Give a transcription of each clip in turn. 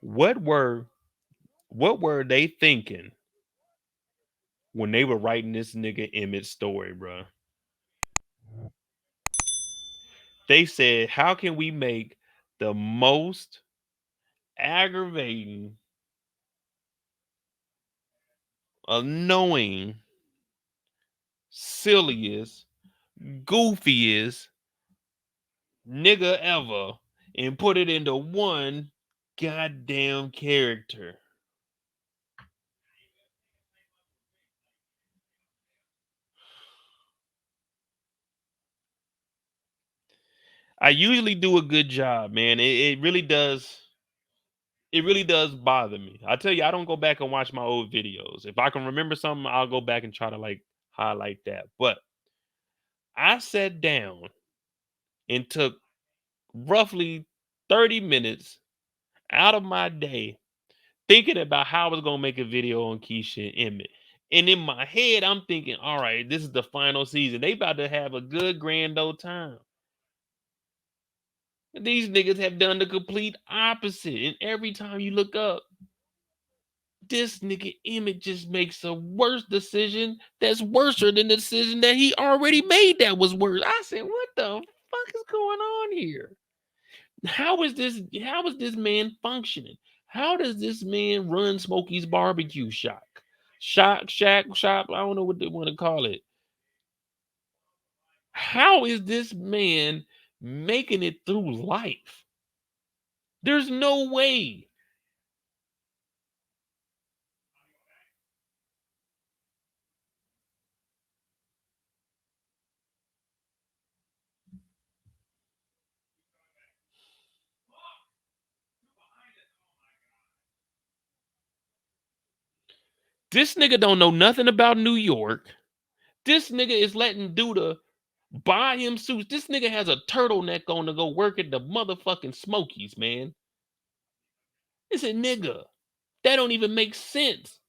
What were they thinking when they were writing this nigga Emmett story, bro? They said, how can we make the most aggravating, annoying, silliest, goofiest nigga ever and put it into one goddamn character? I usually do a good job, man. It really does. It really does bother me. I tell you, I don't go back and watch my old videos. If I can remember something, I'll go back and try to like highlight that. But I sat down and took roughly 30 minutes out of my day thinking about how I was gonna make a video on Keisha and Emmett. And in my head, I'm thinking, all right, this is the final season. They about to have a good grand old time. These niggas have done the complete opposite. And every time you look up, this nigga Emmett just makes a worse decision that's worse than the decision that he already made that was worse. I said, what the fuck is going on here? How is this man functioning? How does this man run Smokey's barbecue shop? Shop, I don't know what they want to call it. How is this man making it through life? There's no way. This nigga don't know nothing about New York. This nigga is letting Duda buy him suits. This nigga has a turtleneck on to go work at the motherfucking Smokies, man. It's a nigga. That don't even make sense.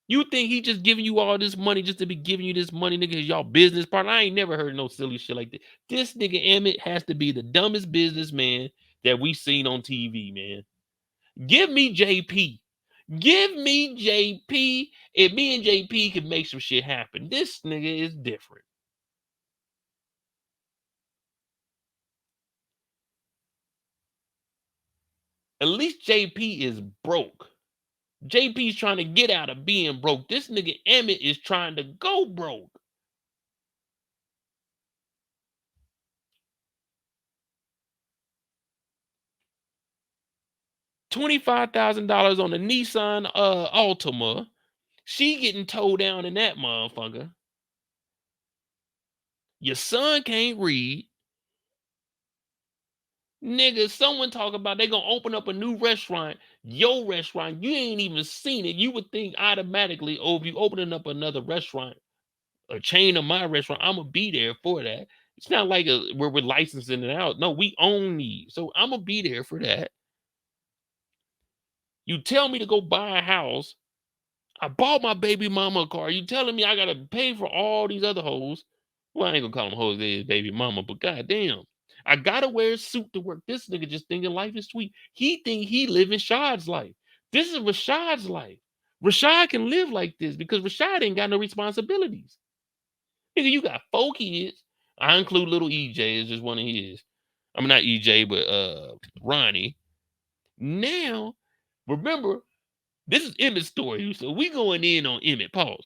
You think he just giving you all this money just to be giving you this money, nigga? Is y'all business partner? I ain't never heard no silly shit like this. This nigga Emmett has to be the dumbest businessman that we seen on TV, man. Give me JP. Give me JP. If me and JP can make some shit happen, this nigga is different. At least JP is broke. JP's trying to get out of being broke. This nigga Emmett is trying to go broke. $25,000 on a Nissan Altima. She getting towed down in that motherfucker. Your son can't read. Nigga, someone talk about they gonna open up a new restaurant. Your restaurant, you ain't even seen it. You would think automatically, oh, if you opening up another restaurant, a chain of my restaurant, I'm gonna be there for that. It's not like where we're licensing it out. No, we own these, so I'm gonna be there for that. You tell me to go buy a house. I bought my baby mama a car. You telling me I gotta pay for all these other hoes? Well, I ain't gonna call them hoes, they baby mama, but goddamn, I gotta wear a suit to work. This nigga just thinking life is sweet. He think he living Shad's life. This is Rashad's life. Rashad can live like this because Rashad ain't got no responsibilities. Nigga, you got 4 kids. I include little EJ as just one of his. I mean, not EJ, but Ronnie. Now, remember, this is Emmett's story. So we going in on Emmett. Pause.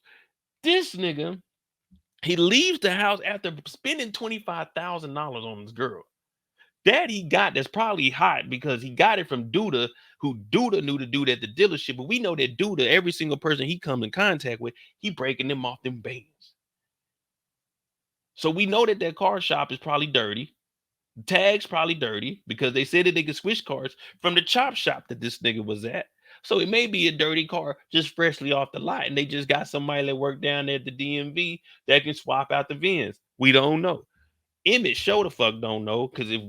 This nigga, he leaves the house after spending $25,000 on this girl. That he got that's probably hot because he got it from Duda, who Duda knew to do that at the dealership. But we know that Duda, every single person he comes in contact with, he breaking them off them bands. So we know that that car shop is probably dirty. Tags probably dirty because they said that they could switch cars from the chop shop that this nigga was at. So it may be a dirty car just freshly off the lot, and they just got somebody that worked down there at the DMV that can swap out the VINs. We don't know. Emmett show the fuck don't know because if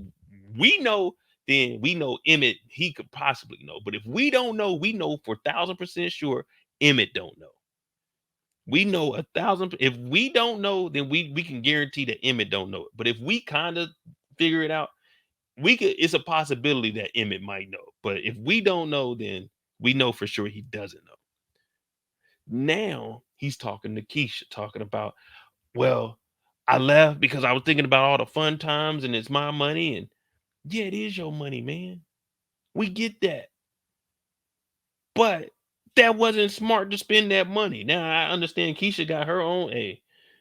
we know, then we know Emmett. He could possibly know, but if we don't know, we know for 1,000% sure Emmett don't know. We know 1,000. If we don't know, then we can guarantee that Emmett don't know it. But if we kind of figure it out, we could. It's a possibility that Emmett might know, but if we don't know, then we know for sure he doesn't know. Now he's talking to Keisha, talking about, well, I left because I was thinking about all the fun times and it's my money. And yeah, it is your money, man. We get that. But that wasn't smart to spend that money. Now I understand Keisha got her own. Hey,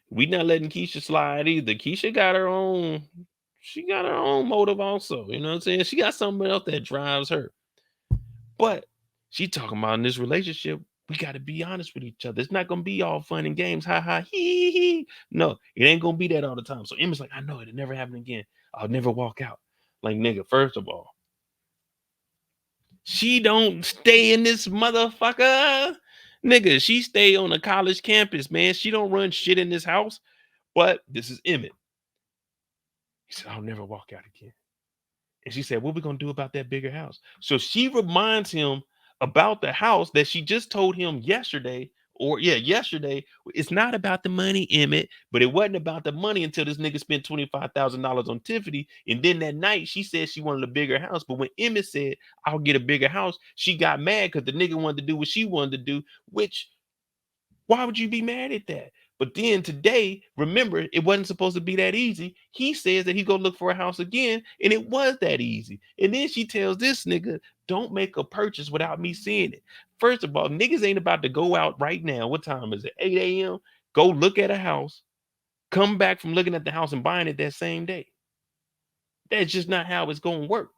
we not letting Keisha slide either. Keisha got her own. She got her own motive also. You know what I'm saying? She got something else that drives her. But she talking about in this relationship, we got to be honest with each other. It's not gonna be all fun and games. Ha ha hee hee. No, it ain't gonna be that all the time. So Emma's like, I know it'll never happen again. I'll never walk out. Like, nigga, first of all, she don't stay in this motherfucker. Nigga, she stay on a college campus, man. She don't run shit in this house. But this is Emmett. He said, I'll never walk out again. And she said, what we gonna do about that bigger house? So she reminds him about the house that she just told him yesterday, or yeah, yesterday. It's not about the money, Emmett, but it wasn't about the money until this nigga spent $25,000 on Tiffany. And then that night she said she wanted a bigger house. But when Emmett said, I'll get a bigger house, she got mad because the nigga wanted to do what she wanted to do, which why would you be mad at that? But then today, remember, it wasn't supposed to be that easy. He says that he go look for a house again, and it was that easy. And then she tells this nigga, don't make a purchase without me seeing it. First of all, niggas ain't about to go out right now. What time is it? 8 a.m. Go look at a house, come back from looking at the house and buying it that same day. That's just not how it's gonna work.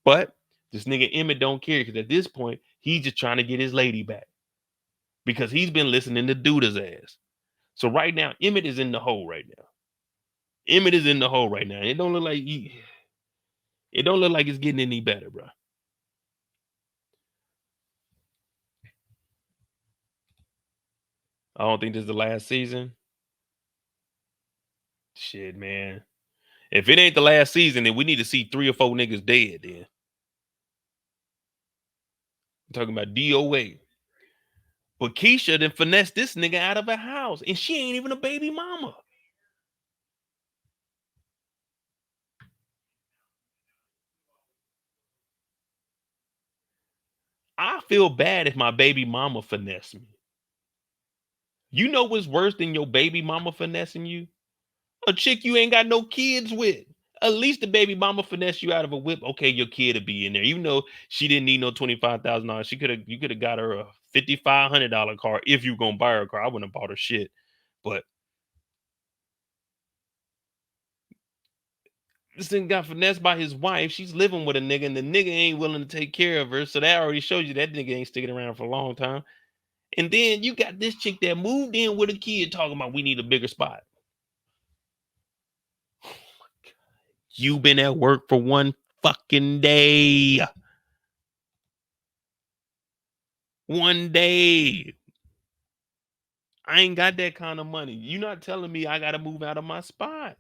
But this nigga Emmett don't care because at this point, he's just trying to get his lady back because he's been listening to Duda's ass. So right now, Emmett is in the hole right now. Emmett is in the hole right now. It don't look like it don't look like it's getting any better, bro. I don't think this is the last season. Shit, man. If it ain't the last season, then we need to see 3 or 4 niggas dead. Then I'm talking about DOA. But Keisha then finessed this nigga out of a house, and she ain't even a baby mama. I feel bad if my baby mama finessed me. You know what's worse than your baby mama finessing you? A chick you ain't got no kids with. At least the baby mama finesse you out of a whip. Okay, your kid will be in there. Even though she didn't need no $25,000. You could have got her a $5,500 car if you gonna buy her a car. I wouldn't have bought her shit. But this thing got finessed by his wife. She's living with a nigga, and the nigga ain't willing to take care of her. So that already shows you that nigga ain't sticking around for a long time. And then you got this chick that moved in with a kid talking about we need a bigger spot. You been at work for one fucking day. One day. I ain't got that kind of money. You're not telling me I got to move out of my spot.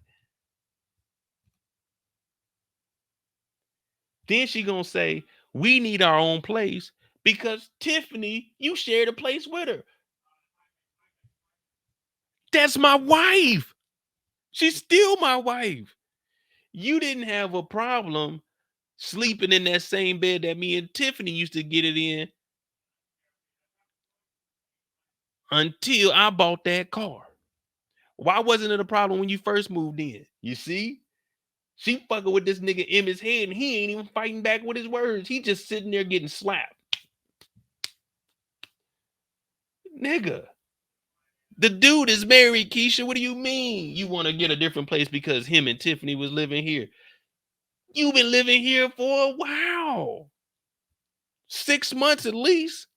Then she gonna say we need our own place because Tiffany, you shared a place with her. That's my wife. She's still my wife. You didn't have a problem sleeping in that same bed that me and Tiffany used to get it in until I bought that car. Why wasn't it a problem when you first moved in? You see? She fucking with this nigga Emmett's head and he ain't even fighting back with his words. He just sitting there getting slapped. Nigga. The dude is married, Keisha. What do you mean? You want to get a different place because him and Tiffany was living here? You've been living here for a while. 6 months at least.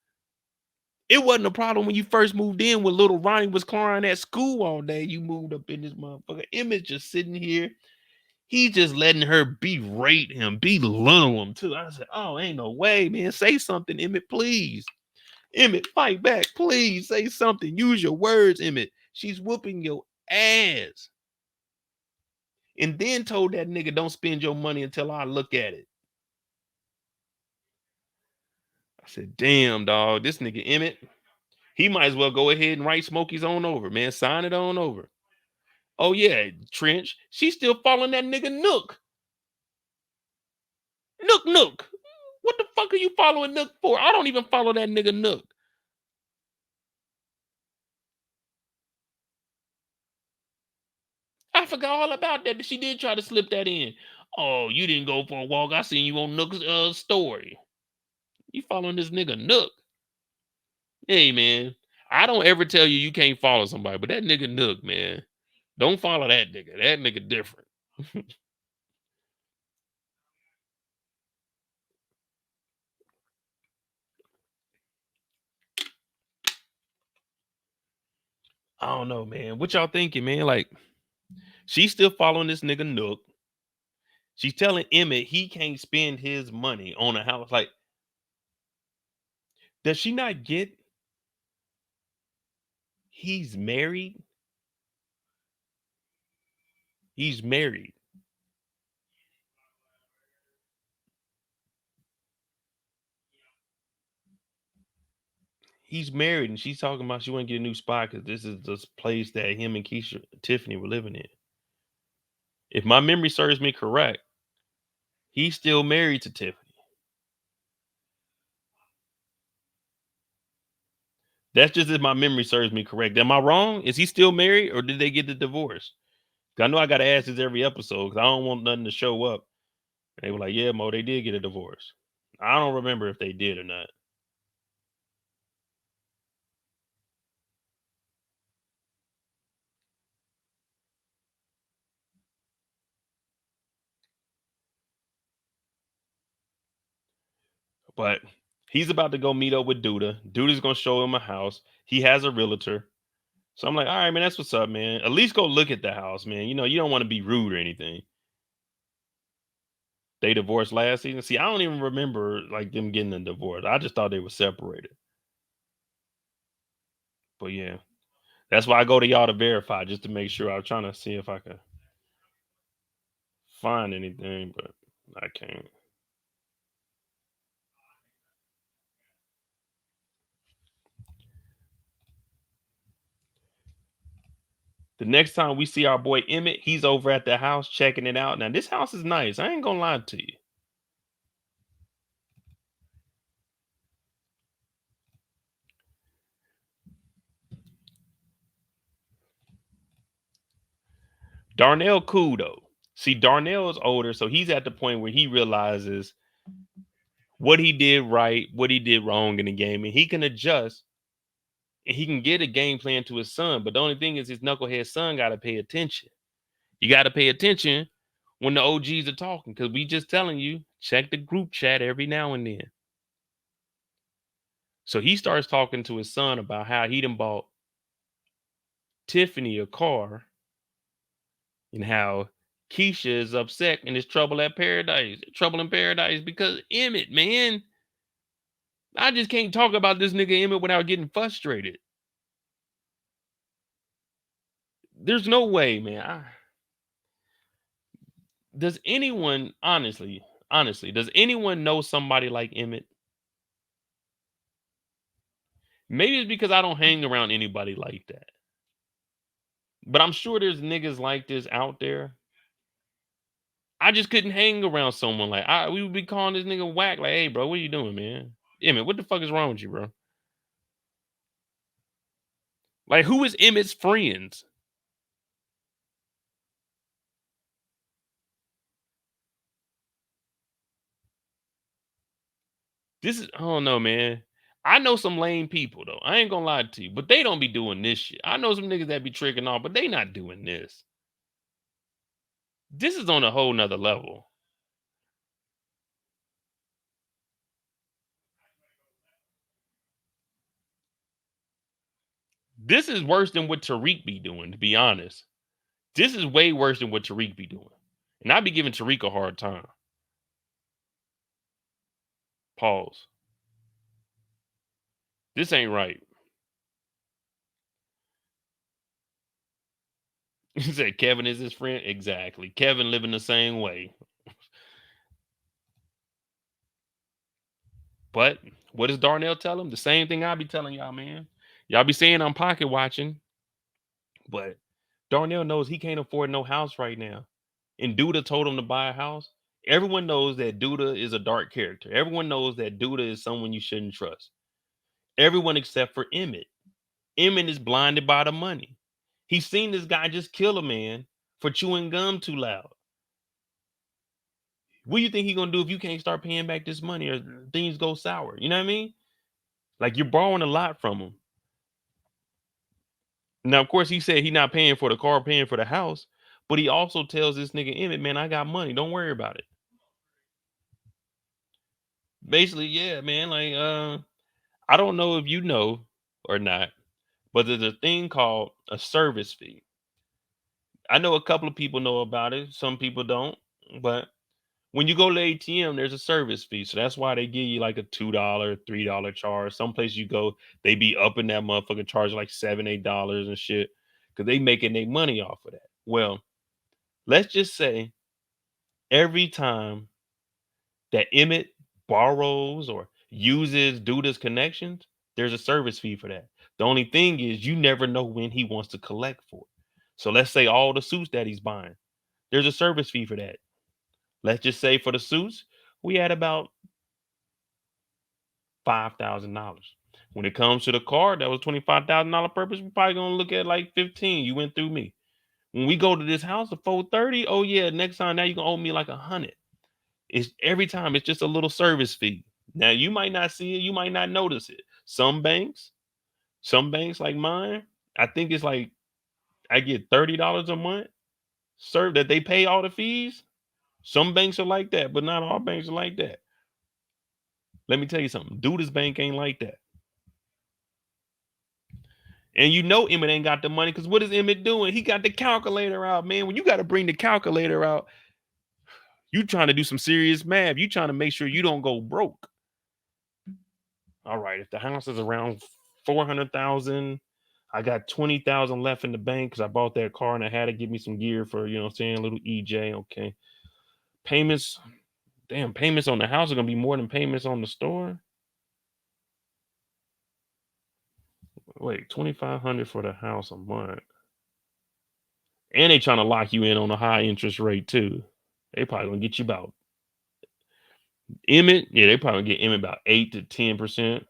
It wasn't a problem when you first moved in when little Ronnie was crying at school all day. You moved up in this motherfucker. Emmett just sitting here. He just letting her berate him, belittle him too. I said, oh, ain't no way, man. Say something, Emmett, please. Emmett, fight back, please. Say something. Use your words, Emmett. She's whooping your ass. And then told that nigga, don't spend your money until I look at it. I said, damn, dog, this nigga Emmett, he might as well go ahead and write Smokey's on over, man. Sign it on over. Oh, yeah, Trench, she's still following that nigga Nook. Nook Nook. What the fuck are you following Nook for? I don't even follow that nigga Nook. I forgot all about that. She did try to slip that in. Oh, you didn't go for a walk. I seen you on Nook's story. You following this nigga Nook. Hey, man. I don't ever tell you you can't follow somebody, but that nigga Nook, man. Don't follow that nigga. That nigga different. I don't know, man. What y'all thinking, man? Like, she's still following this nigga Nook. She's telling Emmett he can't spend his money on a house. Like, does she not get he's married? He's married. He's married, and she's talking about she want to get a new spot because this is this place that him and Keisha, Tiffany were living in. If my memory serves me correct, he's still married to Tiffany. That's just if my memory serves me correct. Am I wrong? Is he still married, or did they get the divorce? 'Cause I know I got to ask this every episode because I don't want nothing to show up. And they were like, "Yeah, Mo, they did get a divorce." I don't remember if they did or not. But he's about to go meet up with Duda. Duda's gonna show him a house. He has a realtor. So I'm like, all right, man, that's what's up, man. At least go look at the house, man. You know, you don't want to be rude or anything. They divorced last season. See, I don't even remember like them getting a divorce. I just thought they were separated. But yeah, that's why I go to y'all to verify just to make sure. I'm trying to see if I can find anything, but I can't. The next time we see our boy Emmett, he's over at the house checking it out. Now, this house is nice. I ain't gonna lie to you. Darnell cool though. See, Darnell is older, so he's at the point where he realizes what he did right, what he did wrong in the game, and he can adjust and he can get a game plan to his son. But the only thing is his knucklehead son got to pay attention. You got to pay attention when the OGs are talking because we just telling you, check the group chat every now and then. So he starts talking to his son about how he done bought Tiffany a car and how Keisha is upset and it's trouble in paradise because Emmett, man. I just can't talk about this nigga Emmett without getting frustrated. There's no way, man. Does anyone honestly, does anyone know somebody like Emmett? Maybe it's because I don't hang around anybody like that. But I'm sure there's niggas like this out there. I just couldn't hang around someone like we would be calling this nigga whack. Like, hey, bro, what are you doing, man? Emmett, what the fuck is wrong with you, bro? Like, who is Emmett's friends? I don't know, man. I know some lame people though. I ain't gonna lie to you, but they don't be doing this shit. I know some niggas that be tricking off, but they not doing this. This is on a whole nother level. This is worse than what Tariq be doing, to be honest. This is way worse than what Tariq be doing. And I be giving Tariq a hard time. Pause. This ain't right. He said Kevin is his friend. Exactly. Kevin living the same way. But what does Darnell tell him? The same thing I be telling y'all, man. Y'all be saying I'm pocket watching, but Darnell knows he can't afford no house right now. And Duda told him to buy a house. Everyone knows that Duda is a dark character. Everyone knows that Duda is someone you shouldn't trust. Everyone except for Emmett. Emmett is blinded by the money. He's seen this guy just kill a man for chewing gum too loud. What do you think he's gonna do if you can't start paying back this money or things go sour? You know what I mean? Like you're borrowing a lot from him. Now, of course, he said he's not paying for the car, paying for the house, but he also tells this nigga Emmett, man, I got money. Don't worry about it. Basically, yeah, man. Like, I don't know if you know or not, but there's a thing called a service fee. I know a couple of people know about it. Some people don't. But when you go to the ATM, there's a service fee. So that's why they give you like a $2, $3 charge. Some place you go, they be up in that motherfucker charge like $7, $8 and shit. Cause they making their money off of that. Well, let's just say every time that Emmett borrows or uses Duda's connections, there's a service fee for that. The only thing is you never know when he wants to collect for it. So let's say all the suits that he's buying, there's a service fee for that. Let's just say for the suits, we had about $5,000. When it comes to the car, that was $25,000 purpose. We're probably gonna look at like 15. You went through me. When we go to this house for 430, oh yeah, next time now you gonna owe me like 100. It's every time it's just a little service fee. Now you might not see it, you might not notice it. Some banks like mine, I think it's like I get $30 a month served that they pay all the fees. Some banks are like that, but not all banks are like that. Let me tell you something. Duda's bank ain't like that. And you know Emmett ain't got the money because what is Emmett doing? He got the calculator out, man. When you got to bring the calculator out, you trying to do some serious math. You trying to make sure you don't go broke. All right, if the house is around 400,000, I got 20,000 left in the bank because I bought that car and I had to give me some gear for, you know what I'm saying, a little EJ. Okay. Payments, damn, payments on the house are gonna be more than payments on the store. Wait, 2,500 for the house a month. And they trying to lock you in on a high interest rate too. They probably gonna get you about Emmett. Yeah, they probably get Emmett about 8 to 10%.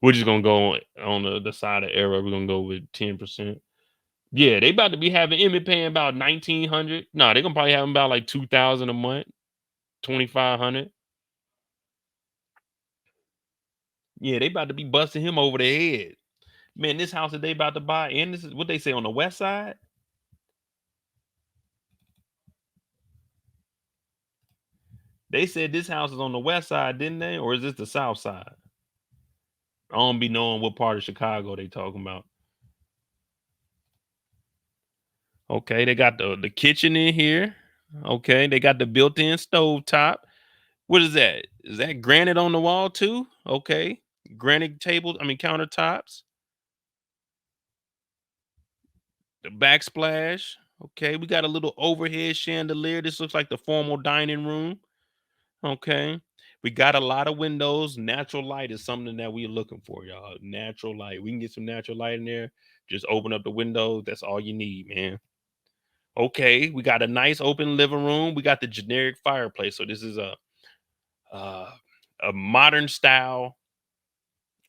We're just gonna go on the side of error. We're gonna go with 10%. Yeah, they about to be having Emmett paying about 1,900. No, they're gonna probably have him about like 2,000 a month, 2,500. Yeah, they about to be busting him over the head. Man, this house that they about to buy, and this is what they say on the west side. They said this house is on the west side, didn't they? Or is this the south side? I don't be knowing what part of Chicago they talking about. Okay, they got the kitchen in here. Okay, they got the built-in stove top. What is that? Is that granite on the wall too? Okay. Granite table, I mean countertops. The backsplash. Okay, we got a little overhead chandelier. This looks like the formal dining room. Okay. We got a lot of windows. Natural light is something that we're looking for, y'all. Natural light. We can get some natural light in there. Just open up the windows. That's all you need, man. Okay, we got a nice open living room. We got the generic fireplace. So this is uh, a modern style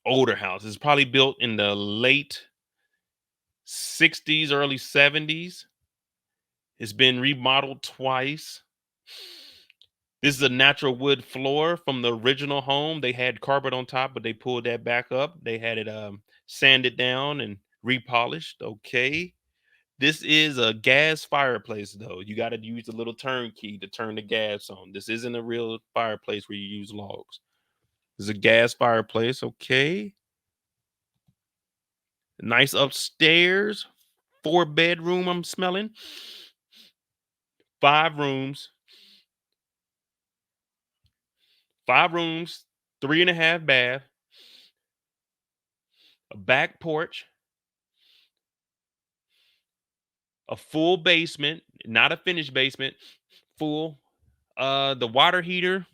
older house. It's probably built in the late 60s, early 70s. It's been remodeled twice. This is a natural wood floor from the original home. They had carpet on top, but they pulled that back up. They had it sanded down and repolished. Okay. This is a gas fireplace, though. You got to use the little turn key to turn the gas on. This isn't a real fireplace where you use logs. This is a gas fireplace. Okay. Nice upstairs. 4 bedroom, I'm smelling. 5 rooms. 5 rooms. 3.5 bath. A back porch. A full basement. Not a finished basement. Full. The water heater.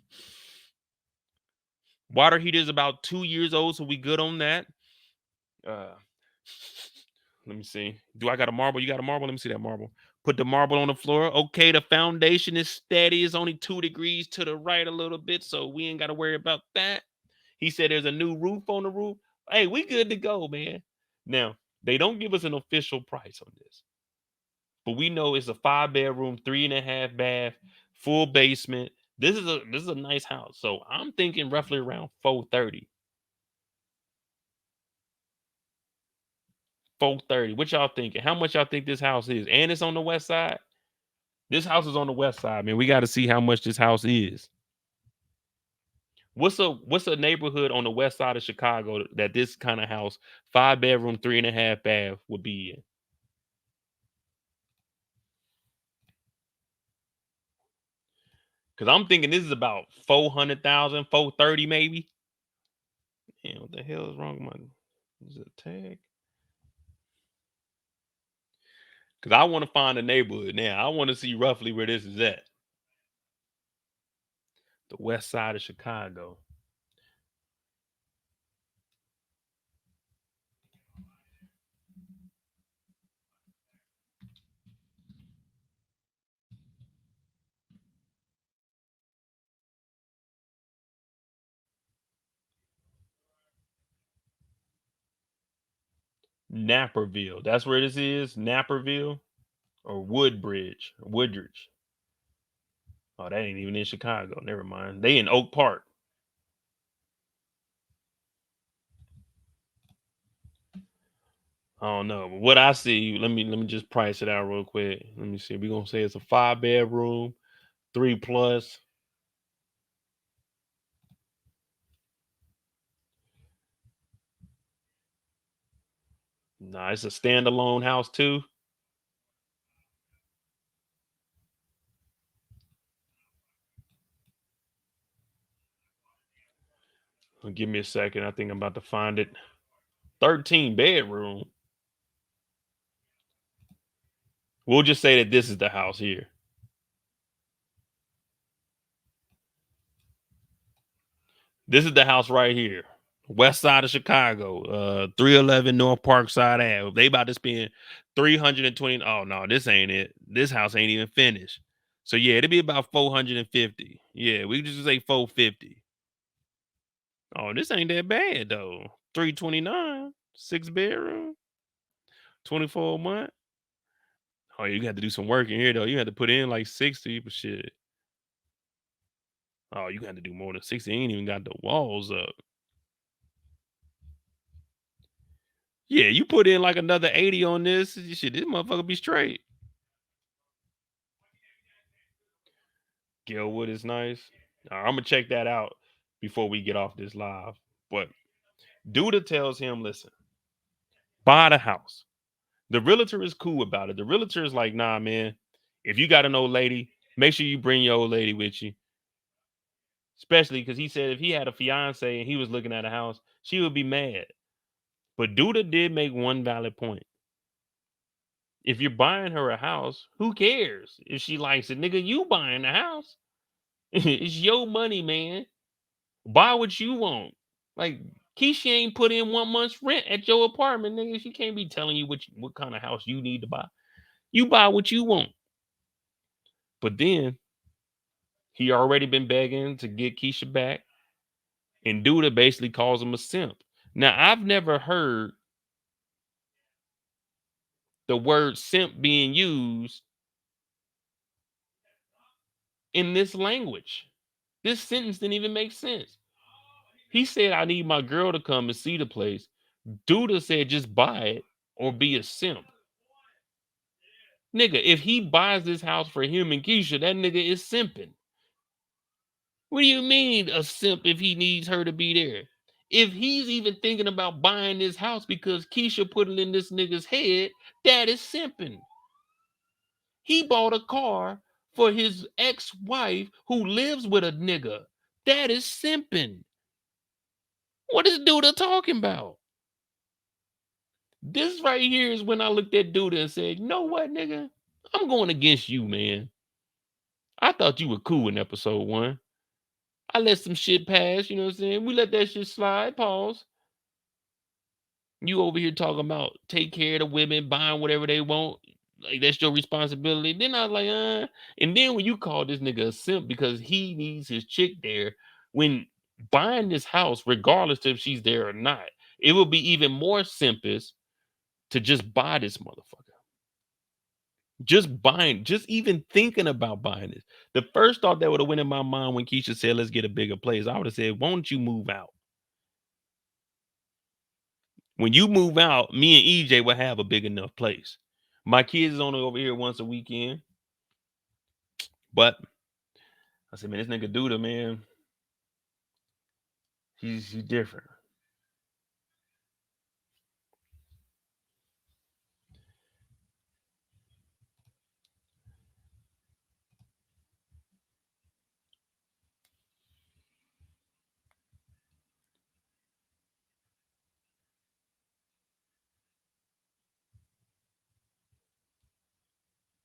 Water heater is about 2 years old, so we good on that. Uh, let me see. Do I got a marble? You got a marble? Let me see that marble. Put the marble on the floor. Okay, the foundation is steady. It's only 2 degrees to the right a little bit, so we ain't got to worry about that. He said there's a new roof on the roof. Hey, we good to go, man. Now, they don't give us an official price on this, but we know it's a 5 bedroom, 3.5 bath, full basement. This is a nice house. So I'm thinking roughly around 430. 430. What y'all thinking? How much y'all think this house is? And it's on the west side? This house is on the west side, man. We got to see how much this house is. What's a neighborhood on the west side of Chicago that this kind of house, 5 bedroom, 3.5 bath, would be in? Because I'm thinking this is about 400,000, 430 maybe. Man, what the hell is wrong with my? Is it a tag? Because I want to find a neighborhood now. I want to see roughly where this is at. The west side of Chicago. Naperville. That's where this is. Naperville or Woodbridge. Woodridge. Oh, that ain't even in Chicago. Never mind. They in Oak Park. I don't know. But what I see, let me just price it out real quick. Let me see. We're gonna say it's a 5 bedroom, 3 plus. Nah, it's a standalone house too. Give me a second. I think I'm about to find it. 13 bedroom. We'll just say that this is the house here. This is the house right here. West side of Chicago. 311 North Parkside Ave. They about to spend 320. Oh no, this ain't it. This house ain't even finished. So yeah, it'll be about 450. Yeah, we just say 450. Oh, this ain't that bad though. 329, 6 bedroom, 24 a month. Oh, you got to do some work in here though. You had to put in like 60, but shit. Oh, you got to do more than 60. You ain't even got the walls up. Yeah, you put in like another 80 on this. Shit, this motherfucker be straight. Gilwood is nice. I'm gonna check that out before we get off this live. But Duda tells him, listen, buy the house. The realtor is cool about it. The realtor is like, nah, man, if you got an old lady, make sure you bring your old lady with you. Especially because he said if he had a fiance and he was looking at a house, she would be mad. But Duda did make one valid point. If you're buying her a house, who cares if she likes it? Nigga, you buying the house. It's your money, man. Buy what you want. Like, Keisha ain't put in 1 month's rent at your apartment, nigga. She can't be telling you what kind of house you need to buy. You buy what you want. But then he already been begging to get Keisha back, and Duda basically calls him a simp. Now, I've never heard the word simp being used in this language. This sentence didn't even make sense. He said, I need my girl to come and see the place. Duda said, just buy it or be a simp. Nigga, if he buys this house for him and Keisha, that nigga is simping. What do you mean a simp if he needs her to be there? If he's even thinking about buying this house because Keisha put it in this nigga's head, that is simping. He bought a car for his ex-wife who lives with a nigga. That is simping. What is Duda talking about? This right here is when I looked at Duda and said, you know what, nigga? I'm going against you, man. I thought you were cool in episode 1. I let some shit pass, you know what I'm saying? We let that shit slide, pause. You over here talking about take care of the women, buying whatever they want. Like that's your responsibility. Then I was like, and then when you call this nigga a simp because he needs his chick there, when buying this house, regardless if she's there or not, it will be even more simpish to just buy this motherfucker. Just buying, just even thinking about buying this. The first thought that would have went in my mind when Keisha said, "Let's get a bigger place," I would have said, "Why don't you move out? When you move out, me and EJ will have a big enough place. My kids is only over here once a weekend, but I said, man, this nigga Duda, man, he's different."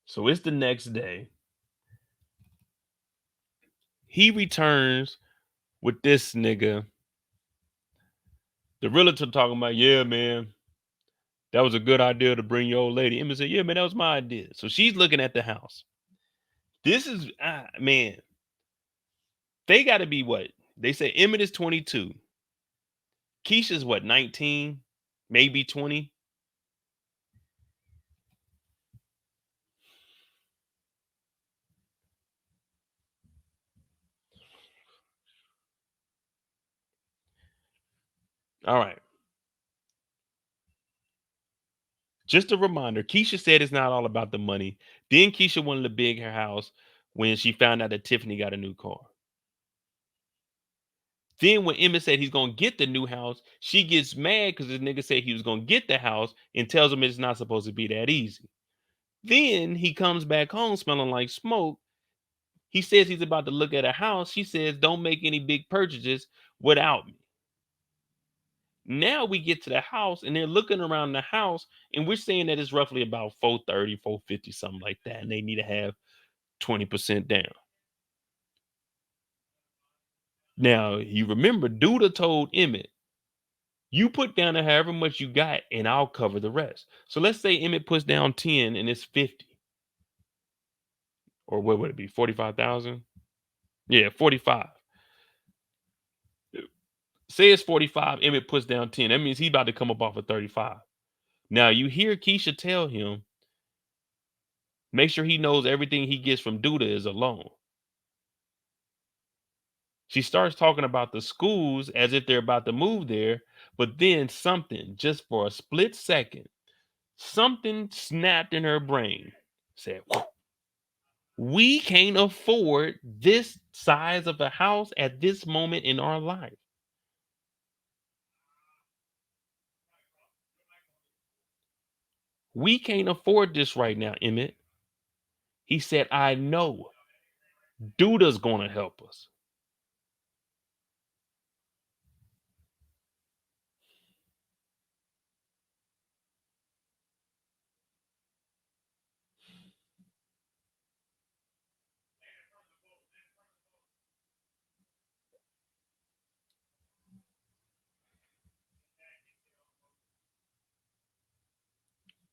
So it's the next day. He returns with this nigga. The realtor talking about, yeah, man, that was a good idea to bring your old lady. Emmett said, yeah, man, that was my idea. So she's looking at the house. This is, man, they got to be what? They say Emmett is 22. Keisha's what, 19, maybe 20. All right. Just a reminder, Keisha said it's not all about the money. Then Keisha wanted to big her house when she found out that Tiffany got a new car. Then when Emmett said he's gonna get the new house, she gets mad because the nigga said he was gonna get the house and tells him it's not supposed to be that easy. Then he comes back home smelling like smoke. He says he's about to look at a house. She says, "Don't make any big purchases without me." Now we get to the house and they're looking around the house and we're saying that it's roughly about 430, 450, something like that. And they need to have 20% down. Now, you remember Duda told Emmett, you put down however much you got and I'll cover the rest. So let's say Emmett puts down 10 and it's 50. Or what would it be? 45,000? Yeah, 45. Say it's 45, Emmett puts down 10. That means he's about to come up off of 35. Now you hear Keisha tell him, make sure he knows everything he gets from Duda is a loan. She starts talking about the schools as if they're about to move there, but then something, just for a split second, something snapped in her brain. Said, "Whoa, we can't afford this size of a house at this moment in our life. We can't afford this right now, Emmett." He said, "I know. Duda's gonna help us."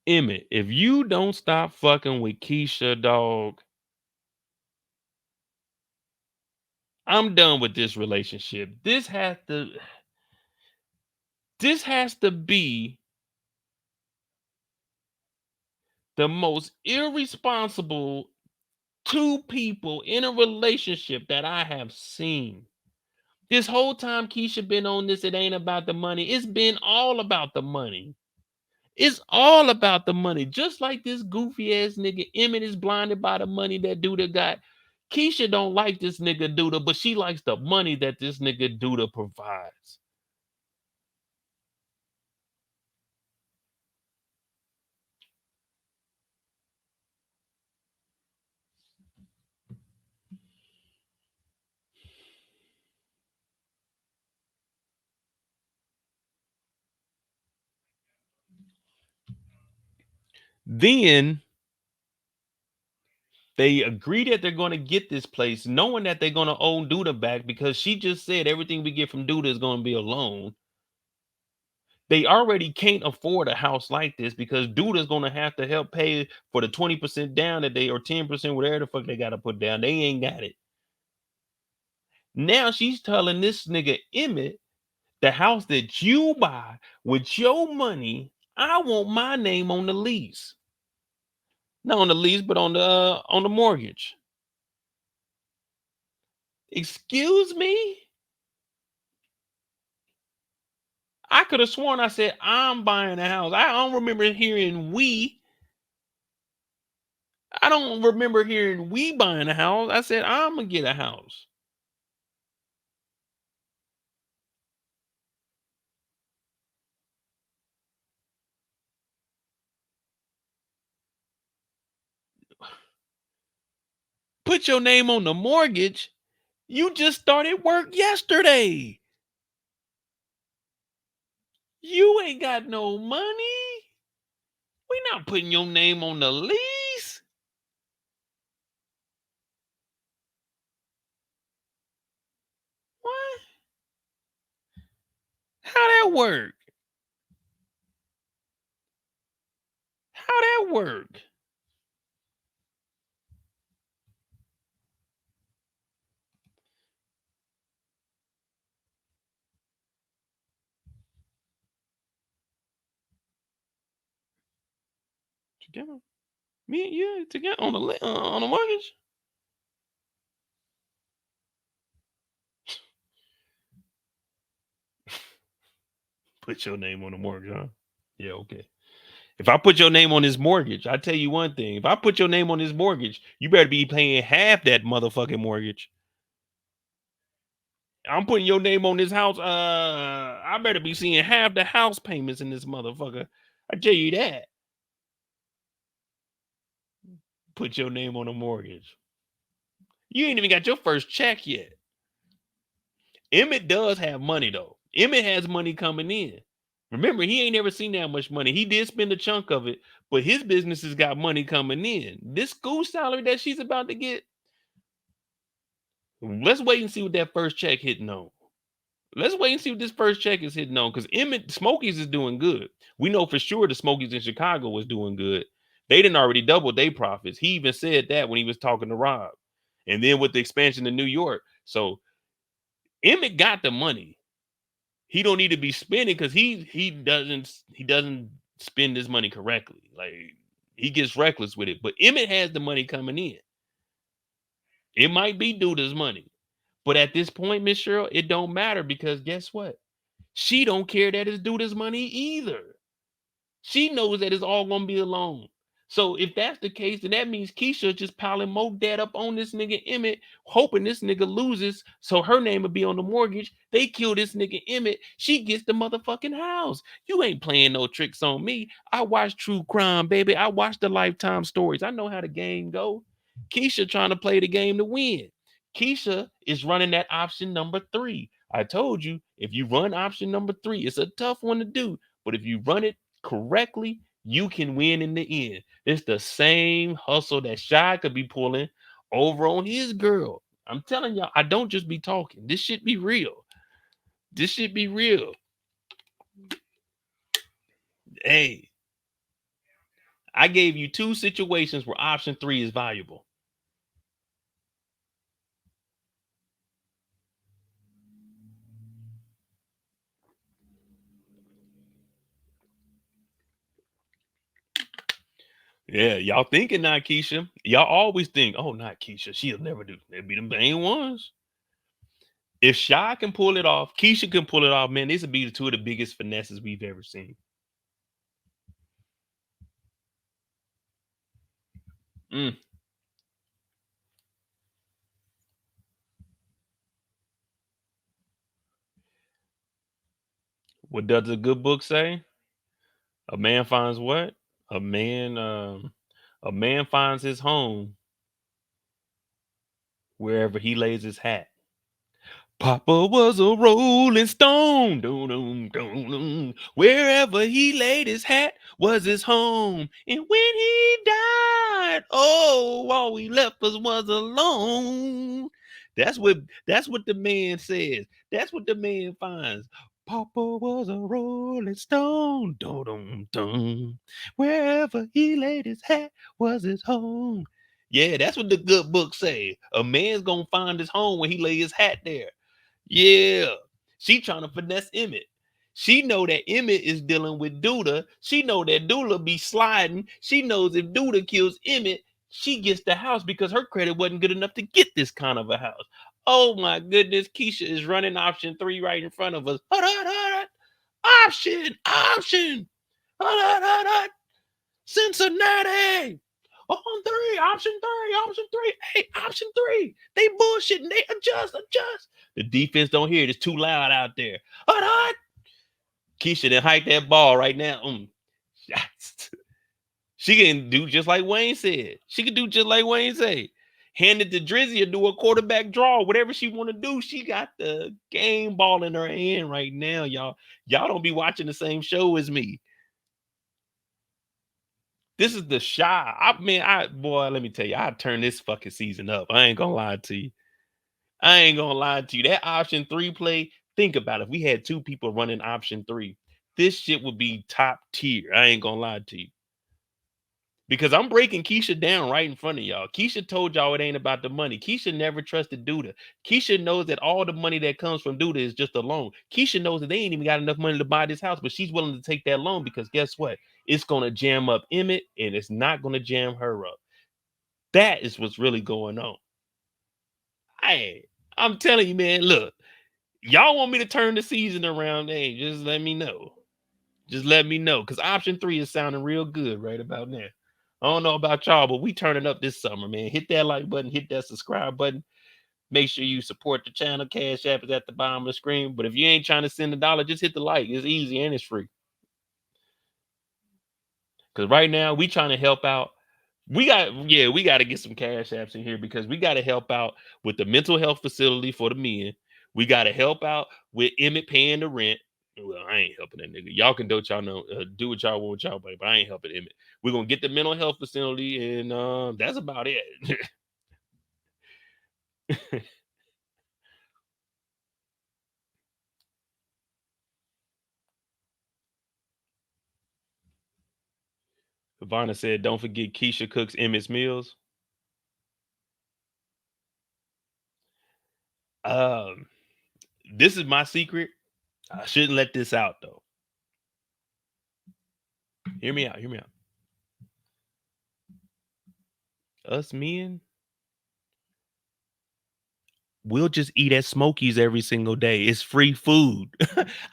Emmett, if you don't stop fucking with Keisha, dog, I'm done with this relationship. This has to be the most irresponsible two people in a relationship that I have seen. This whole time Keisha been on this, it ain't about the money. It's been all about the money. It's all about the money. Just like this goofy ass nigga Emmett is blinded by the money that Duda got. Keisha don't like this nigga Duda, but she likes the money that this nigga Duda provides. Then they agree that they're going to get this place, knowing that they're going to own Duda back because she just said everything we get from Duda is going to be a loan. They already can't afford a house like this because Duda's gonna have to help pay for the 20% down that they or 10%, whatever the fuck they gotta put down. They ain't got it. Now she's telling this nigga Emmett, the house that you buy with your money, I want my name on the lease. Not on the lease, but on the mortgage. Excuse me? I could have sworn I said I'm buying a house. I don't remember hearing we. I don't remember hearing we buying a house. I said I'm gonna get a house. Put your name on the mortgage. You just started work yesterday. You ain't got no money. We not putting your name on the lease. What? How that work? How that work? Together, me and you together on the mortgage. Put your name on the mortgage, huh? Yeah, okay. If I put your name on this mortgage, I tell you one thing. If I put your name on this mortgage, you better be paying half that motherfucking mortgage. I'm putting your name on this house. I better be seeing half the house payments in this motherfucker. I tell you that. Put your name on a mortgage. You ain't even got your first check yet. Emmett does have money though. Emmett has money coming in. Remember, he ain't never seen that much money. He did spend a chunk of it, but his business has got money coming in. This school salary that she's about to get, let's wait and see what that first check hitting on. Let's wait and see what this first check is hitting on because Emmett Smokies is doing good. We know for sure the Smokies in Chicago was doing good. They didn't already double their profits. He even said that when he was talking to Rob. And then with the expansion to New York. So Emmett got the money. He don't need to be spending because he doesn't spend his money correctly. Like he gets reckless with it. But Emmett has the money coming in. It might be Duda's money. But at this point, Miss Cheryl, it don't matter because guess what? She don't care that it's Duda's money either. She knows that it's all gonna be a loan. So if that's the case, then that means Keisha just piling more debt up on this nigga Emmett, hoping this nigga loses, so her name will be on the mortgage. They kill this nigga Emmett. She gets the motherfucking house. You ain't playing no tricks on me. I watch true crime, baby. I watch the Lifetime stories. I know how the game go. Keisha trying to play the game to win. Keisha is running that option number 3. I told you, if you run option number 3, it's a tough one to do, but if you run it correctly, you can win in the end. It's the same hustle that Shy could be pulling over on his girl. I'm telling y'all, I don't just be talking. This should be real. This should be real. Hey, I gave you 2 situations where option 3 is valuable. Yeah, y'all thinking not Keisha. Y'all always think, oh, not Keisha. She'll never do. They'll be the main ones. If Shy can pull it off, Keisha can pull it off, man. These would be the 2 of the biggest finesses we've ever seen. Mm. What does the good book say? A man finds what? A man a man finds his home wherever he lays his hat. Papa was a rolling stone. Dun, dun, dun, dun. Wherever he laid his hat was his home. And when he died, oh, all he left us was alone. That's what the man says. That's what the man finds. Papa was a rolling stone. Dum, dum, dum. Wherever he laid his hat was his home. Yeah, that's what the good book say. A man's gonna find his home when he lay his hat there. Yeah. She trying to finesse Emmett. She know that Emmett is dealing with Duda. She know that Duda be sliding. She knows if Duda kills Emmett, she gets the house because her credit wasn't good enough to get this kind of a house. Oh my goodness, Keisha is running option 3 right in front of us. Hut, hut, hut, hut. Option. Hut, hut, hut, hut. Cincinnati. On 3, option 3. Hey, option 3. They bullshitting. They adjust. The defense don't hear it. It's too loud out there. Hut, hut. Keisha didn't hike that ball right now. She can do just like Wayne said. She can do just like Wayne said. Hand it to Drizzy or do a quarterback draw. Whatever she want to do, she got the game ball in her hand right now, y'all. Y'all don't be watching the same show as me. This is the Shy. Boy, let me tell you, I turned this fucking season up. I ain't gonna lie to you. That option 3 play, think about it. If we had 2 people running option 3, this shit would be top tier. I ain't gonna lie to you. Because I'm breaking Keisha down right in front of y'all. Keisha told y'all it ain't about the money. Keisha never trusted Duda. Keisha knows that all the money that comes from Duda is just a loan. Keisha knows that they ain't even got enough money to buy this house, but she's willing to take that loan because guess what? It's going to jam up Emmett and it's not going to jam her up. That is what's really going on. Hey, I'm telling you, man, look, y'all want me to turn the season around? Hey, just let me know. Because option 3 is sounding real good right about now. I don't know about y'all, but we turning up this summer, man. Hit that like button, hit that subscribe button. Make sure you support the channel. Cash App is at the bottom of the screen. But if you ain't trying to send $1, just hit the like. It's easy and it's free. Because right now we trying to help out. We got to get some cash apps in here because we got to help out with the mental health facility for the men. We got to help out with Emmett paying the rent. Well, I ain't helping that nigga. Y'all can do what y'all know, do what y'all want with y'all, but I ain't helping Emmett. We're gonna get the mental health facility, and that's about it. Ivana said, "Don't forget Keisha cooks Emmett's meals." Um, this is my secret. I shouldn't let this out though. Hear me out. Us men, we'll just eat at Smokies every single day. It's free food.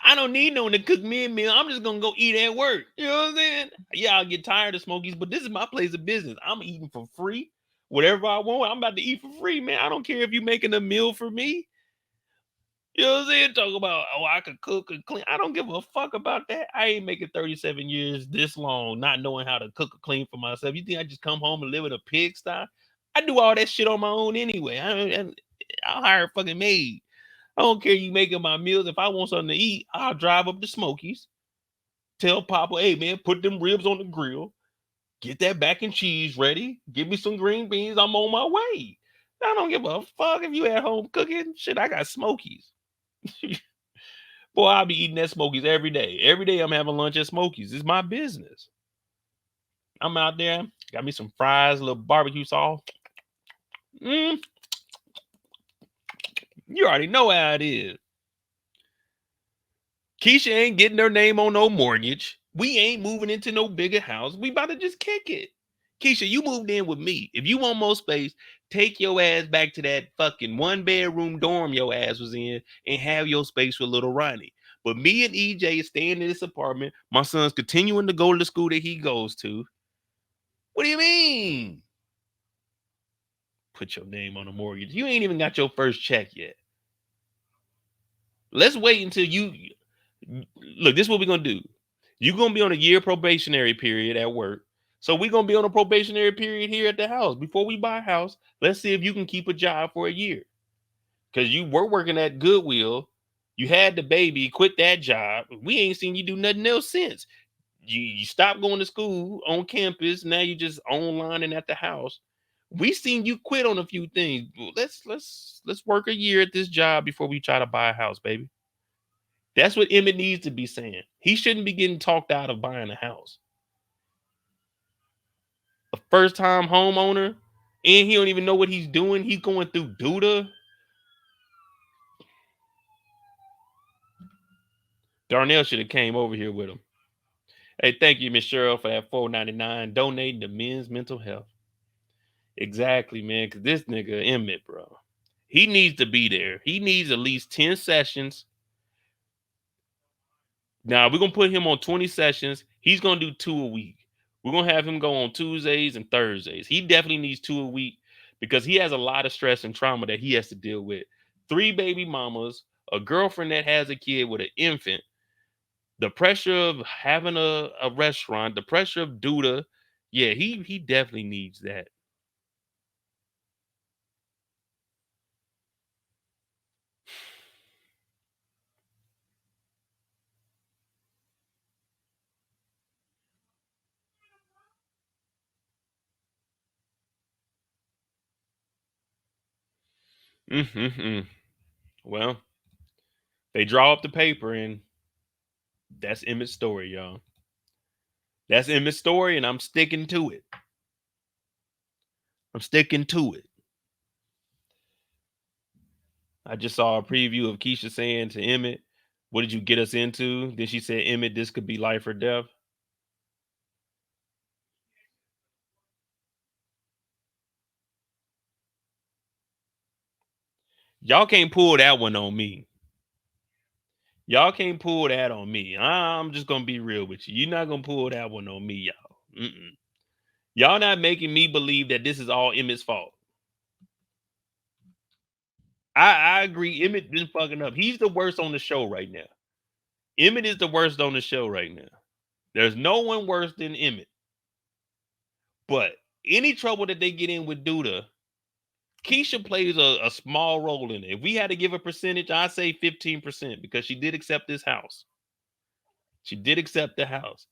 I don't need no one to cook me a meal. I'm just gonna go eat at work. You know what I'm saying? Yeah, I'll get tired of Smokies, but this is my place of business. I'm eating for free. Whatever I want, I'm about to eat for free, man. I don't care if you're making a meal for me. You know what I'm saying? Talk about, oh, I could cook and clean. I don't give a fuck about that. I ain't making 37 years this long, not knowing how to cook or clean for myself. You think I just come home and live in a pigsty? I do all that shit on my own anyway. I'll hire a fucking maid. I don't care you making my meals. If I want something to eat, I'll drive up to Smokies. Tell Papa, hey man, put them ribs on the grill. Get that mac and cheese ready. Give me some green beans. I'm on my way. I don't give a fuck if you at home cooking. Shit, I got Smokies. Boy, I'll be eating at Smokies every day. Every day I'm having lunch at Smokies. It's my business. I'm out there. Got me some fries, a little barbecue sauce. Mm, you already know how it is. Keisha ain't getting her name on no mortgage. We ain't moving into no bigger house. We about to just kick it. Keisha, you moved in with me. If you want more space, take your ass back to that fucking 1-bedroom dorm your ass was in and have your space with little Ronnie. But me and EJ is staying in this apartment. My son's continuing to go to the school that he goes to. What do you mean? Put your name on a mortgage. You ain't even got your first check yet. Let's wait until you look. This is what we're gonna do. You're gonna be on a year probationary period at work. So we're gonna be on a probationary period here at the house. Before we buy a house, let's see if you can keep a job for a year. Because you were working at Goodwill, you had the baby, quit that job. We ain't seen you do nothing else since. You stopped going to school on campus. Now you just online and at the house. We seen you quit on a few things. Let's work a year at this job before we try to buy a house, baby. That's what Emmett needs to be saying. He shouldn't be getting talked out of buying a house. A first time homeowner, and he don't even know what he's doing. He's going through Duda. Darnell should have came over here with him. Hey, thank you, Miss Cheryl, for that $4.99 donating to men's mental health. Exactly, man. Because this nigga Emmett, bro, he needs to be there. He needs at least 10 sessions. Now we're gonna put him on 20 sessions. He's gonna do 2 a week. We're gonna have him go on Tuesdays and Thursdays. He definitely needs 2 a week because he has a lot of stress and trauma that he has to deal with. 3 baby mamas, a girlfriend that has a kid with an infant, the pressure of having a restaurant, the pressure of Duda. Yeah, he definitely needs that. Mm-hmm. Well, they draw up the paper, and that's Emmett's story, y'all. That's Emmett's story, and I'm sticking to it. I'm sticking to it. I just saw a preview of Keisha saying to Emmett, "What did you get us into?" Then she said, "Emmett, this could be life or death." Y'all can't pull that one on me. Y'all can't pull that on me. I'm just gonna be real with you. You're not gonna pull that one on me, y'all. Mm-mm. Y'all not making me believe that this is all Emmett's fault. I agree. Emmett been fucking up. He's the worst on the show right now. Emmett is the worst on the show right now. There's no one worse than Emmett. But any trouble that they get in with Duda, Keisha plays a small role in it. If we had to give a percentage, I'd say 15% because she did accept this house. She did accept the house.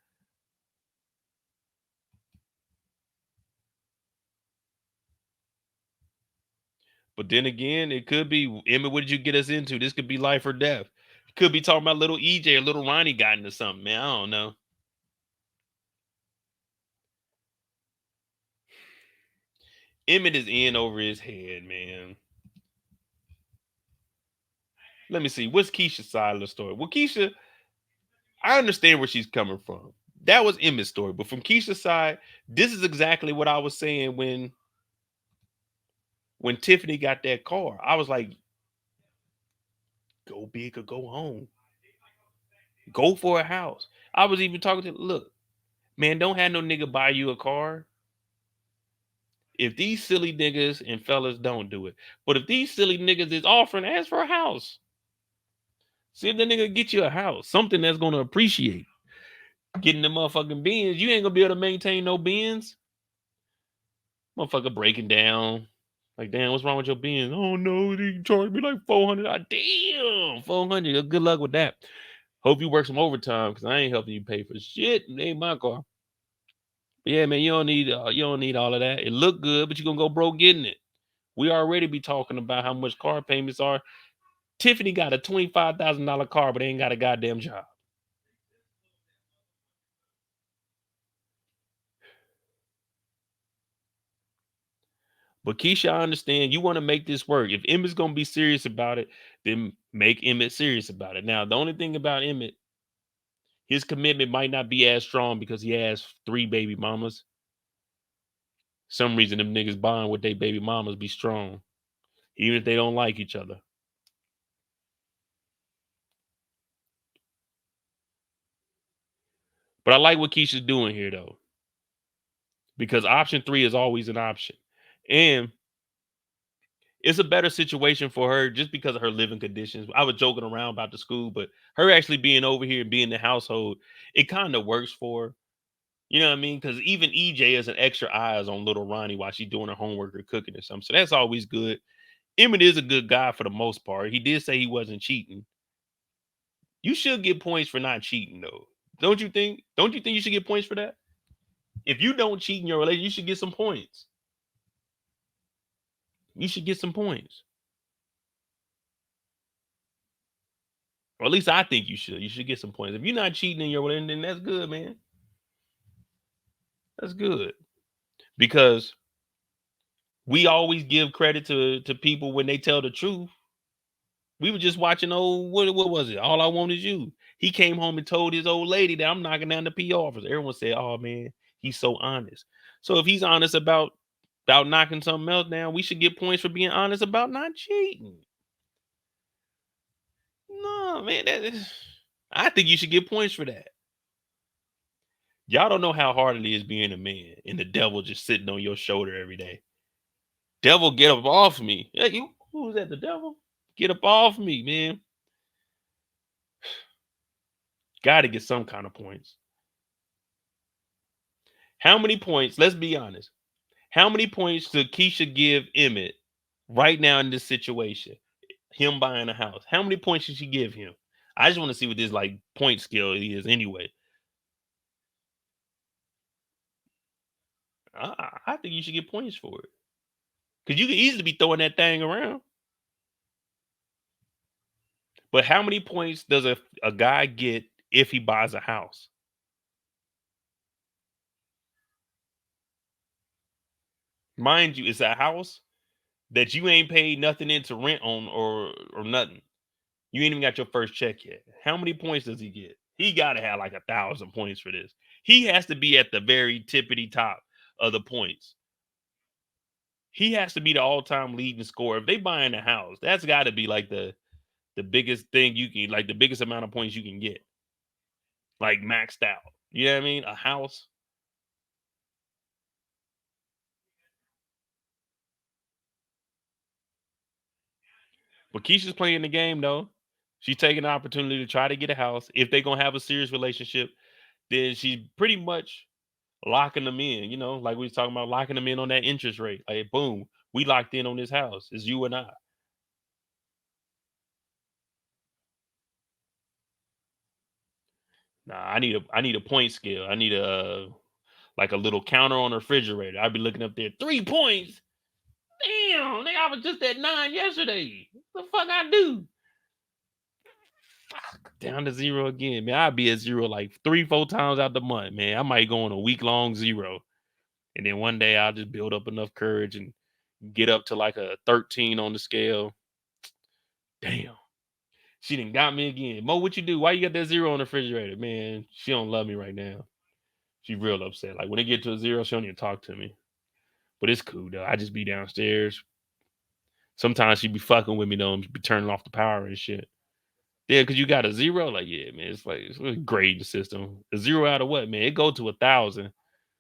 But then again, it could be, Emmett, what did you get us into? This could be life or death. Could be talking about little EJ or little Ronnie got into something, man. I don't know. Emmett is in over his head, man. Let me see. What's Keisha's side of the story? Well, Keisha, I understand where she's coming from. That was Emmett's story. But from Keisha's side, this is exactly what I was saying when Tiffany got that car. I was like, go big or go home. Go for a house. I was even talking to, look, man, don't have no nigga buy you a car if these silly niggas and fellas don't do it. But if these silly niggas is offering, ask for a house. See if the nigga get you a house, something that's gonna appreciate. Getting the motherfucking bins, you ain't gonna be able to maintain no bins. Motherfucker breaking down. Like, damn, what's wrong with your bins? Oh no, they charged me like 400. Damn, 400. Good luck with that. Hope you work some overtime because I ain't helping you pay for shit. It ain't my car. But yeah, man, you don't need all of that. It look good, but you're gonna go broke getting it. We already be talking about how much car payments are. Tiffany got a $25,000 car, but ain't got a goddamn job. But Keisha, I understand you want to make this work. If Emmett's gonna be serious about it, then make Emmett serious about it. Now, the only thing about Emmett, his commitment might not be as strong because he has 3 baby mamas. Some reason them niggas bond with their baby mamas be strong, even if they don't like each other. But I like what Keisha's doing here though, because option 3 is always an option. And it's a better situation for her just because of her living conditions. I was joking around about the school, but her actually being over here and being in the household, it kind of works for her. You know what I mean? Because even EJ is an extra eyes on little Ronnie while she's doing her homework or cooking or something. So that's always good. Emmett is a good guy for the most part. He did say he wasn't cheating. You should get points for not cheating, though. Don't you think? Don't you think you should get points for that? If you don't cheat in your relationship, you should get some points. You should get some points. Or at least I think you should. You should get some points. If you're not cheating in your wedding, then that's good, man. That's good. Because we always give credit to people when they tell the truth. We were just watching what was it? All I Want Is You. He came home and told his old lady that I'm knocking down the P office. Everyone said, "Oh man, he's so honest." So if he's honest about knocking something else down, we should get points for being honest about not cheating. No, man, I think you should get points for that. Y'all don't know how hard it is being a man and the devil just sitting on your shoulder every day. Devil, get up off me. Yeah, you who's that? The devil? Get up off me, man. Gotta get some kind of points. How many points? Let's be honest. How many points should Keisha give Emmett right now in this situation? Him buying a house. How many points should she give him? I just want to see what this like point scale is anyway. I think you should get points for it. Because you could easily be throwing that thing around. But how many points does a guy get if he buys a house? Mind you, it's a house that you ain't paid nothing into rent on or nothing. You ain't even got your first check yet. How many points does he get? He got to have like 1,000 points for this. He has to be at the very tippity top of the points. He has to be the all-time leading scorer. If they buying a house, that's got to be like the biggest thing you can, like the biggest amount of points you can get, like maxed out. You know what I mean? A house. But Keisha's playing the game though. She's taking the opportunity to try to get a house. If they're gonna have a serious relationship, then she's pretty much locking them in. You know, like we was talking about locking them in on that interest rate. Like, boom, we locked in on this house. It's you and I. Nah, I need a point scale. I need a like a little counter on the refrigerator. I'd be looking up there, 3 points. Damn, nigga, I was just at 9 yesterday. What the fuck I do? Down to zero again, man. I'll be at zero like 3, 4 times out the month, man. I might go on a week long zero. And then one day I'll just build up enough courage and get up to like a 13 on the scale. Damn. She done got me again. Mo, what you do? Why you got that zero on the refrigerator? Man, she don't love me right now. She real upset. Like when it get to a zero, she don't even talk to me. But it's cool though. I just be downstairs. Sometimes she be fucking with me though and be turning off the power and shit. Yeah, because you got a zero. Like, yeah, man, it's like it's a grading system. A zero out of what, man? It go to 1,000.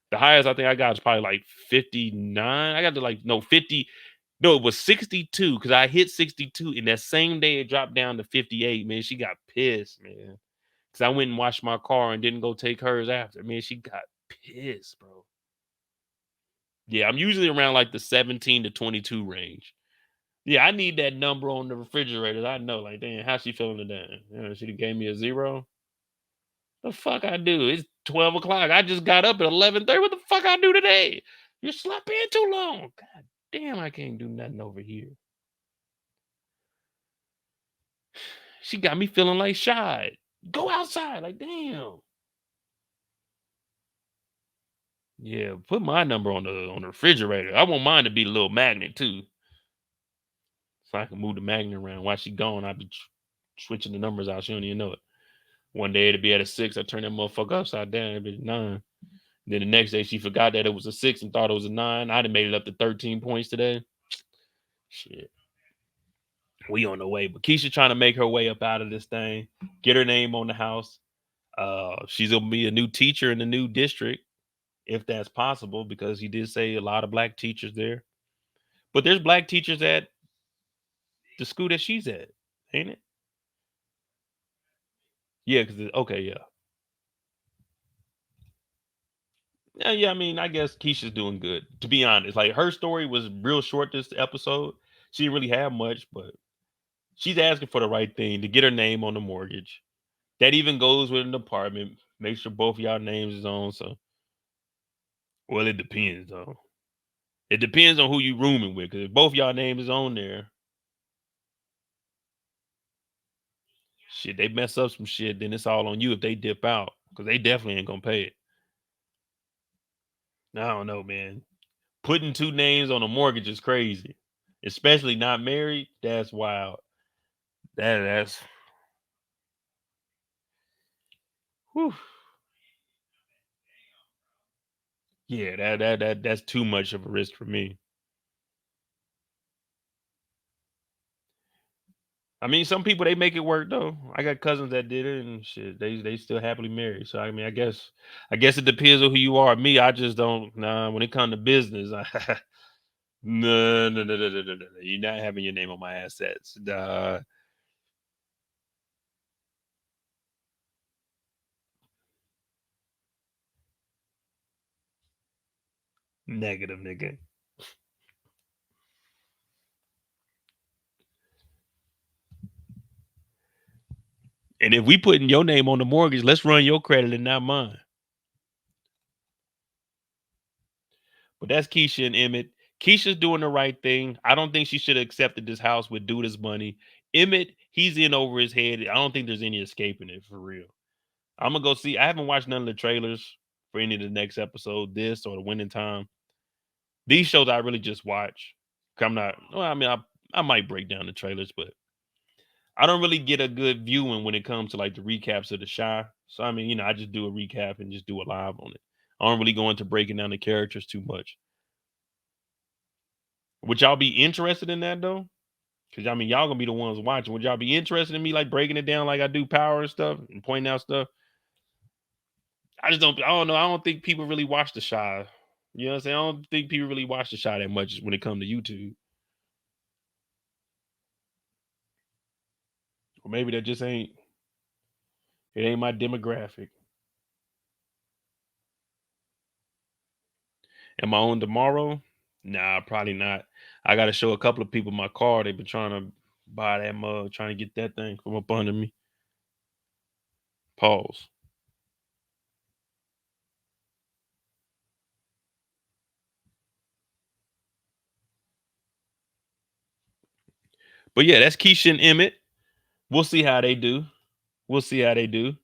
The highest I think I got is probably like 59. I got to like no 50. No, it was 62 because I hit 62. And that same day it dropped down to 58. Man, she got pissed, man. Because I went and washed my car and didn't go take hers after. Man, she got pissed, bro. Yeah, I'm usually around like the 17 to 22 range. Yeah, I need that number on the refrigerator. I know, like, damn, how she feeling today? You know, she done gave me a zero. The fuck I do? It's 12 o'clock. I just got up at 11:30. What the fuck I do today? You slept in too long. God damn, I can't do nothing over here. She got me feeling like shy. Go outside. Like, damn. Yeah, put my number on the refrigerator. I want mine to be a little magnet too. So I can move the magnet around. While she gone, I'll be switching the numbers out. She don't even know it. One day it'll be at a 6. I turn that motherfucker upside down. It'll be 9. Then the next day she forgot that it was a 6 and thought it was a 9. I done made it up to 13 points today. Shit. We on the way. But Keisha trying to make her way up out of this thing. Get her name on the house. She's gonna be a new teacher in the new district, if that's possible, because he did say a lot of black teachers there. But there's black teachers at the school that she's at, ain't it? Yeah, because okay, yeah. Yeah, I mean, I guess Keisha's doing good. To be honest, like her story was real short this episode. She didn't really have much, but she's asking for the right thing to get her name on the mortgage. That even goes with an apartment. Make sure both of y'all names is on. So, well, it depends though. It depends on who you rooming with. Because if both y'all names is on there, shit, they mess up some shit, then it's all on you if they dip out because they definitely ain't gonna pay it. I don't know, man. Putting two names on a mortgage is crazy, especially not married. That's wild. That's whew. Yeah, that's too much of a risk for me. I mean, some people they make it work though. I got cousins that did it and shit. They still happily married. So I mean, I guess it depends on who you are. Me, I just don't. Nah, when it comes to business, no, no, no, no, no, no, no. You're not having your name on my assets. Negative, nigga. And if we putting your name on the mortgage, let's run your credit and not mine. But that's Keisha and Emmett. Keisha's doing the right thing. I don't think she should have accepted this house with Duda's money. Emmett, he's in over his head. I don't think there's any escaping it for real. I'm gonna go see. I haven't watched none of the trailers for any of the next episode, this or the winning time. These shows I really just watch. 'Cause I'm not. Well, I mean, I might break down the trailers, but I don't really get a good viewing when it comes to like the recaps of the Shy. So I mean, I just do a recap and just do a live on it. I don't really go into breaking down the characters too much. Would y'all be interested in that though? Because I mean, y'all gonna be the ones watching. Would y'all be interested in me like breaking it down like I do Power and stuff and pointing out stuff? I just don't. I don't know. I don't think people really watch the Shy. You know what I'm saying? I don't think people really watch the Shy that much when it comes to YouTube. Or maybe that just ain't. It ain't my demographic. Am I on tomorrow? Nah, probably not. I got to show a couple of people my car. They've been trying to buy that mug, trying to get that thing from up under me. Pause. But yeah, that's Keisha and Emmett. We'll see how they do. We'll see how they do.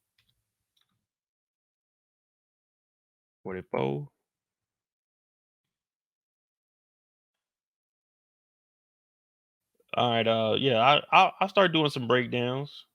44. All right. Yeah, I'll start doing some breakdowns.